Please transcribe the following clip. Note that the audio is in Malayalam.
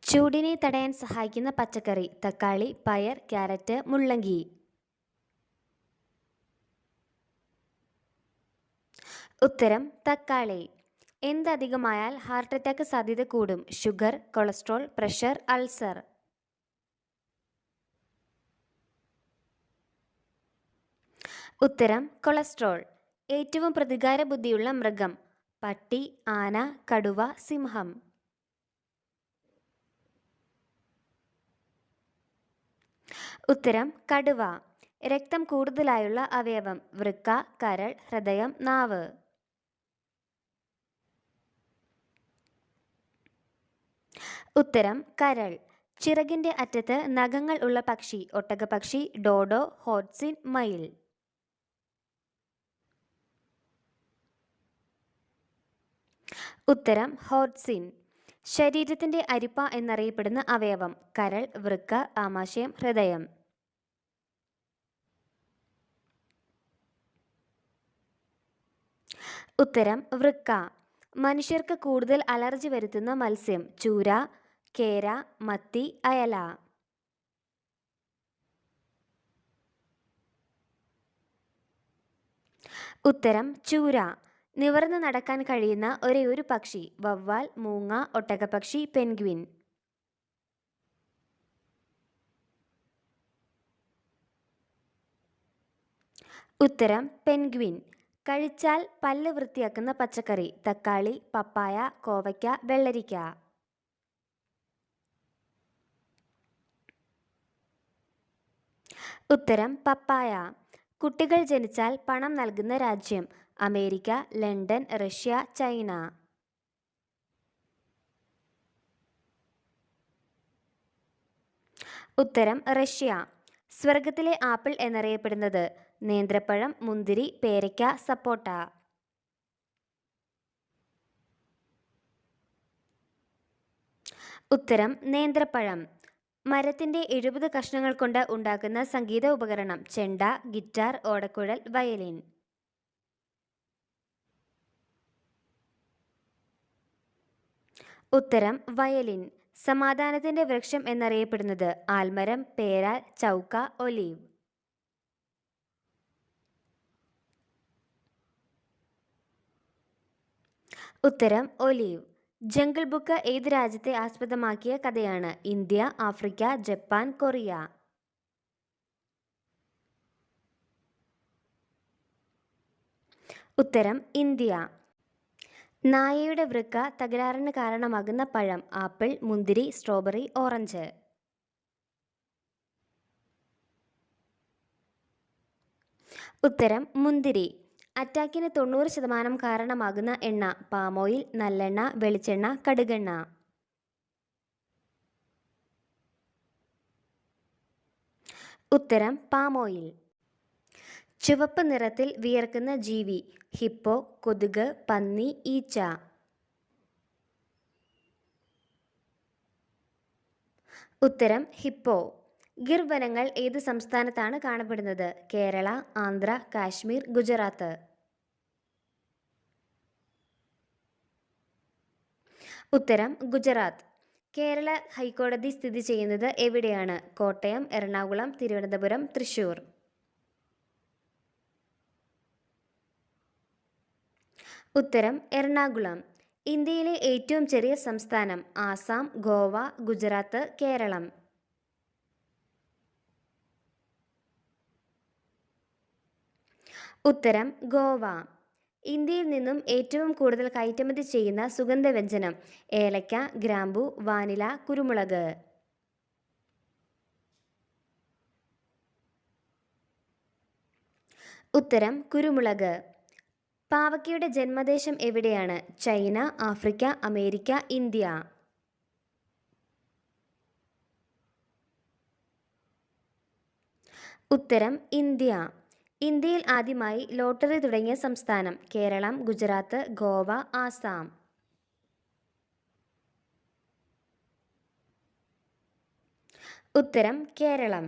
ചൂടിനെ തടയാൻ സഹായിക്കുന്ന പച്ചക്കറി: തക്കാളി, പയർ, ക്യാരറ്റ്, മുള്ളങ്കി. ഉത്തരം തക്കാളി. എന്തധികമായാൽ ഹാർട്ട് അറ്റാക്ക് സാധ്യത കൂടും? Sugar, cholesterol, pressure, ulcer. ഉത്തരം കൊളസ്ട്രോൾ. ഏറ്റവും പ്രതികാര ബുദ്ധിയുള്ള മൃഗം: പട്ടി, ആന, കടുവ, സിംഹം. ഉത്തരം കടുവ. രക്തം കൂടുതലായുള്ള അവയവം: വൃക്ക, കരൾ, ഹൃദയം, നാവ്. ഉത്തരം കരൾ. ചിറകിന്റെ അറ്റത്ത് നഖങ്ങൾ ഉള്ള പക്ഷി: ഒട്ടകപ്പക്ഷി, ഡോഡോ, ഹോഡ്സിൻ, മയിൽ. ഉത്തരം ഹോഡ്സിൻ. ശരീരത്തിന്റെ അരിപ്പ എന്നറിയപ്പെടുന്ന അവയവം: കരൾ, വൃക്ക, ആമാശയം, ഹൃദയം. ഉത്തരം വൃക്ക. മനുഷ്യർക്ക് കൂടുതൽ അലർജി വരുത്തുന്ന മത്സ്യം: ചൂര, കേര, മത്തി, അയല. ഉത്തരം ചൂര. നിവർന്ന് നടക്കാൻ കഴിയുന്ന ഒരേയൊരു പക്ഷി: വവ്വാൽ, മൂങ്ങ, ഒട്ടകപ്പക്ഷി, പെൻഗ്വിൻ. ഉത്തരം പെൻഗ്വിൻ. കഴിച്ചാൽ പല്ല് വൃത്തിയാക്കുന്ന പച്ചക്കറി: തക്കാളി, പപ്പായ, കോവയ്ക്ക, വെള്ളരിക്ക. ഉത്തരം പപ്പായ. കുട്ടികൾ ജനിച്ചാൽ പണം നൽകുന്ന രാജ്യം: അമേരിക്ക, ലണ്ടൻ, റഷ്യ, ചൈന. ഉത്തരം റഷ്യ. സ്വർഗത്തിലെ ആപ്പിൾ എന്നറിയപ്പെടുന്നത്: നേന്ത്രപ്പഴം, മുന്തിരി, പേരയ്ക്ക, സപ്പോട്ട. ഉത്തരം നേന്ത്രപ്പഴം. മരത്തിന്റെ 70 കഷ്ണങ്ങൾ കൊണ്ട് ഉണ്ടാക്കുന്ന സംഗീത ഉപകരണം: ചെണ്ട, ഗിറ്റാർ, ഓടക്കുഴൽ, വയലിൻ. ഉത്തരം വയലിൻ. സമാധാനത്തിന്റെ വൃക്ഷം എന്നറിയപ്പെടുന്നത്: ആൽമരം, പേരാൽ, ചൗക്ക, ഒലീവ്. ഉത്തരം ഒലീവ്. ജംഗിൾ ബുക്ക് ഏത് രാജ്യത്തെ ആസ്പദമാക്കിയ കഥയാണ്? India, Africa, Japan, Korea. ഉത്തരം ഇന്ത്യ. നായയുടെ വൃക്ക തകരാറിന് കാരണമാകുന്ന പഴം: ആപ്പിൾ, മുന്തിരി, സ്ട്രോബെറി, ഓറഞ്ച്. ഉത്തരം മുന്തിരി. അറ്റാക്കിന് 90% കാരണമാകുന്ന എണ്ണ: പാമോയിൽ, നല്ലെണ്ണ, വെളിച്ചെണ്ണ, കടുകെണ്ണ. ഉത്തരം പാമോയിൽ. ചുവപ്പ് നിറത്തിൽ വിയർക്കുന്ന ജീവി: ഹിപ്പോ, കൊതുക്, പന്നി, ഈച്ച. ഉത്തരം ഹിപ്പോ. ഗിർ വനങ്ങൾ ഏത് സംസ്ഥാനത്താണ് കാണപ്പെടുന്നത്? കേരള, ആന്ധ്ര, കാശ്മീർ, ഗുജറാത്ത്. ഉത്തരം ഗുജറാത്ത്. കേരള ഹൈക്കോടതി സ്ഥിതി ചെയ്യുന്നത് എവിടെയാണ്? കോട്ടയം, എറണാകുളം, തിരുവനന്തപുരം, തൃശൂർ. ഉത്തരം എറണാകുളം. ഇന്ത്യയിലെ ഏറ്റവും ചെറിയ സംസ്ഥാനം: ആസാം, ഗോവ, ഗുജറാത്ത്, കേരളം. ഉത്തരം ഗോവ. ഇന്ത്യയിൽ നിന്നും ഏറ്റവും കൂടുതൽ കയറ്റുമതി ചെയ്യുന്ന സുഗന്ധവ്യഞ്ജനം: ഏലക്ക, ഗ്രാമ്പു, വാനില, കുരുമുളക്. ഉത്തരം കുരുമുളക്. പാവയ്ക്കയുടെ ജന്മദേശം എവിടെയാണ്? China, Africa, America, India. ഉത്തരം ഇന്ത്യ. ഇന്ത്യയിൽ ആദ്യമായി ലോട്ടറി തുടങ്ങിയ സംസ്ഥാനം: കേരളം, ഗുജറാത്ത്, ഗോവ, ആസാം. ഉത്തരം കേരളം.